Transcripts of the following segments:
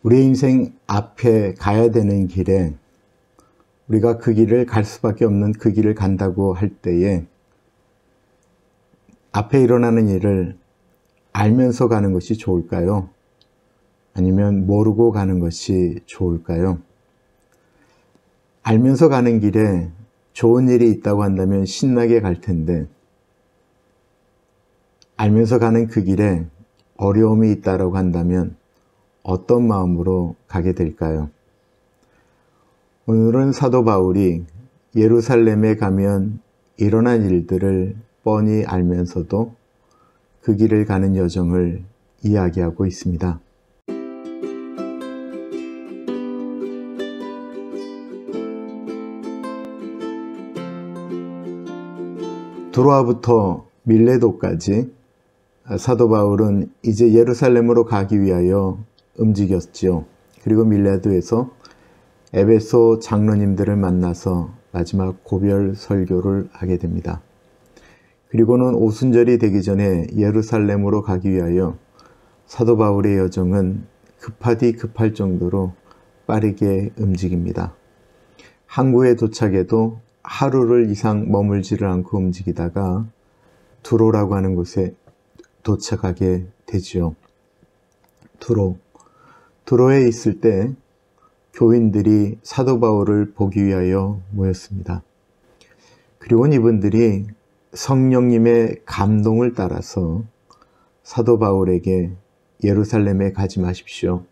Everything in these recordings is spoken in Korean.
우리 인생 앞에 가야 되는 길에 우리가 그 길을 갈 수밖에 없는 그 길을 간다고 할 때에 앞에 일어나는 일을 알면서 가는 것이 좋을까요? 아니면 모르고 가는 것이 좋을까요? 알면서 가는 길에 좋은 일이 있다고 한다면 신나게 갈 텐데 알면서 가는 그 길에 어려움이 있다고 한다면 어떤 마음으로 가게 될까요? 오늘은 사도 바울이 예루살렘에 가면 일어난 일들을 뻔히 알면서도 그 길을 가는 여정을 이야기하고 있습니다. 두로아부터 밀레도까지 사도 바울은 이제 예루살렘으로 가기 위하여 움직였지요. 그리고 밀레도에서 에베소 장로님들을 만나서 마지막 고별 설교를 하게 됩니다. 그리고는 오순절이 되기 전에 예루살렘으로 가기 위하여 사도 바울의 여정은 급하디 급할 정도로 빠르게 움직입니다. 항구에 도착해도 하루를 이상 머물지를 않고 움직이다가 두로라고 하는 곳에 도착하게 되지요. 두로에 있을 때 교인들이 사도 바울을 보기 위하여 모였습니다. 그리고는 이분들이 성령님의 감동을 따라서 사도 바울에게 예루살렘에 가지 마십시오.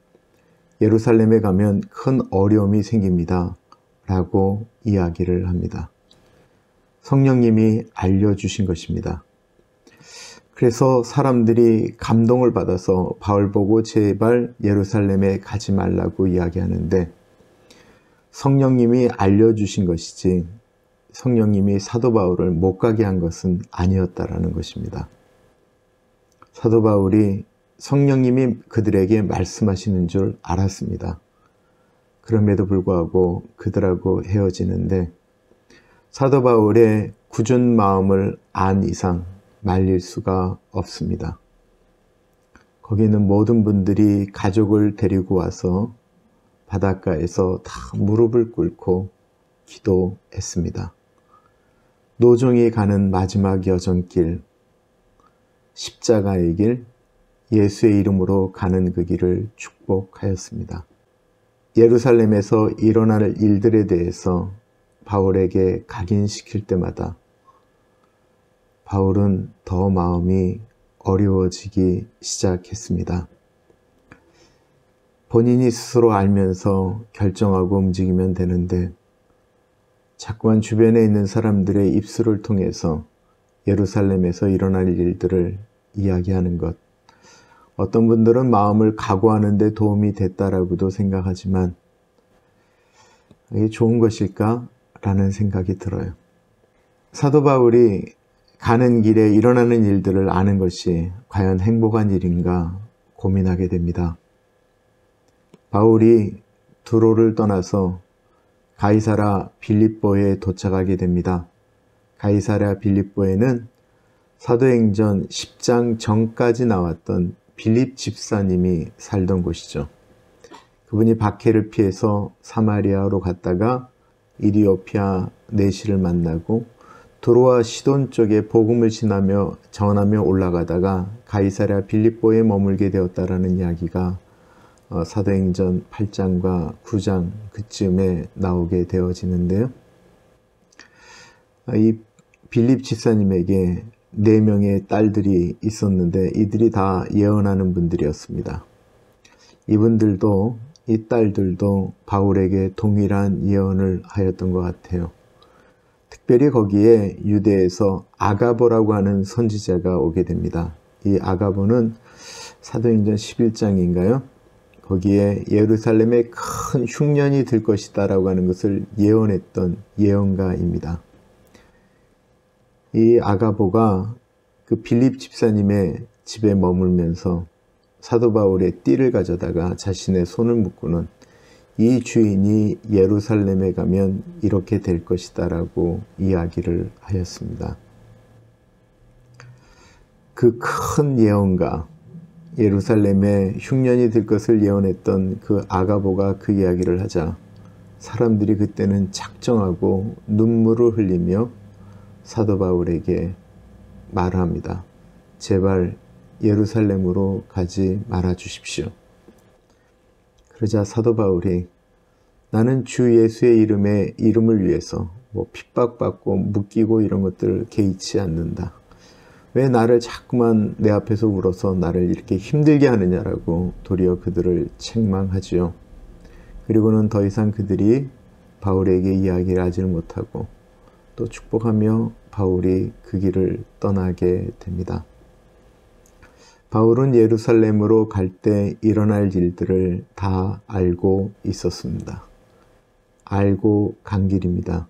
예루살렘에 가면 큰 어려움이 생깁니다. 라고 이야기를 합니다. 성령님이 알려주신 것입니다. 그래서 사람들이 감동을 받아서 바울 보고 제발 예루살렘에 가지 말라고 이야기하는데 성령님이 알려주신 것이지 성령님이 사도 바울을 못 가게 한 것은 아니었다라는 것입니다. 사도 바울이 성령님이 그들에게 말씀하시는 줄 알았습니다. 그럼에도 불구하고 그들하고 헤어지는데 사도 바울의 굳은 마음을 안 이상 말릴 수가 없습니다. 거기는 모든 분들이 가족을 데리고 와서 바닷가에서 다 무릎을 꿇고 기도했습니다. 노종이 가는 마지막 여정길, 십자가의 길, 예수의 이름으로 가는 그 길을 축복하였습니다. 예루살렘에서 일어날 일들에 대해서 바울에게 각인시킬 때마다 바울은 더 마음이 어려워지기 시작했습니다. 본인이 스스로 알면서 결정하고 움직이면 되는데 자꾸만 주변에 있는 사람들의 입술을 통해서 예루살렘에서 일어날 일들을 이야기하는 것. 어떤 분들은 마음을 각오하는 데 도움이 됐다라고도 생각하지만 이게 좋은 것일까? 라는 생각이 들어요. 사도 바울이 가는 길에 일어나는 일들을 아는 것이 과연 행복한 일인가 고민하게 됩니다. 바울이 두로를 떠나서 가이사랴 빌립보에 도착하게 됩니다. 가이사랴 빌립보에는 사도행전 10장 전까지 나왔던 빌립 집사님이 살던 곳이죠. 그분이 박해를 피해서 사마리아로 갔다가 이디오피아 내시를 만나고 두로와 시돈 쪽에 복음을 전하며 올라가다가 가이사랴 빌립보에 머물게 되었다라는 이야기가 사도행전 8장과 9장 그쯤에 나오게 되어지는데요. 이 빌립 집사님에게 4명의 딸들이 있었는데 이들이 다 예언하는 분들이었습니다. 이분들도 이 딸들도 바울에게 동일한 예언을 하였던 것 같아요. 특별히 거기에 유대에서 아가보라고 하는 선지자가 오게 됩니다. 이 아가보는 사도행전 11장인가요? 거기에 예루살렘에 큰 흉년이 들 것이다 라고 하는 것을 예언했던 예언가입니다. 이 아가보가 그 빌립 집사님의 집에 머물면서 사도 바울의 띠를 가져다가 자신의 손을 묶고는 이 주인이 예루살렘에 가면 이렇게 될 것이다 라고 이야기를 하였습니다. 그 큰 예언가, 예루살렘에 흉년이 들 것을 예언했던 그 아가보가 그 이야기를 하자 사람들이 그때는 작정하고 눈물을 흘리며 사도 바울에게 말합니다. 제발 예루살렘으로 가지 말아 주십시오. 그러자 사도 바울이 나는 주 예수의 이름을 위해서 핍박받고 묶이고 이런 것들 개의치 않는다. 왜 나를 자꾸만 내 앞에서 울어서 나를 이렇게 힘들게 하느냐라고 도리어 그들을 책망하지요. 그리고는 더 이상 그들이 바울에게 이야기를 하지를 못하고 또 축복하며 바울이 그 길을 떠나게 됩니다. 바울은 예루살렘으로 갈 때 일어날 일들을 다 알고 있었습니다. 알고 간 길입니다.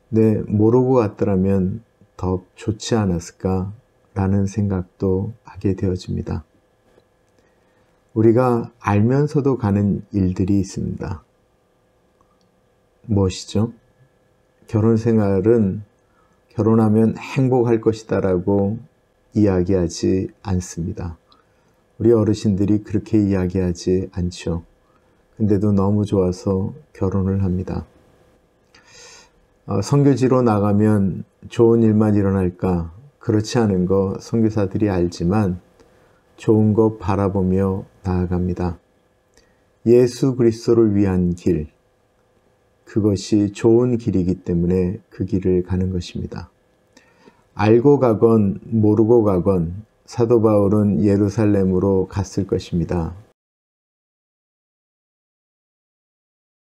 네, 모르고 갔더라면 더 좋지 않았을까라는 생각도 하게 되어집니다. 우리가 알면서도 가는 일들이 있습니다. 무엇이죠? 결혼 생활은 결혼하면 행복할 것이다 라고 이야기하지 않습니다. 우리 어르신들이 그렇게 이야기하지 않죠. 근데도 너무 좋아서 결혼을 합니다. 선교지로 나가면 좋은 일만 일어날까? 그렇지 않은 거 선교사들이 알지만 좋은 거 바라보며 나아갑니다. 예수 그리스도를 위한 길, 그것이 좋은 길이기 때문에 그 길을 가는 것입니다. 알고 가건 모르고 가건 사도 바울은 예루살렘으로 갔을 것입니다.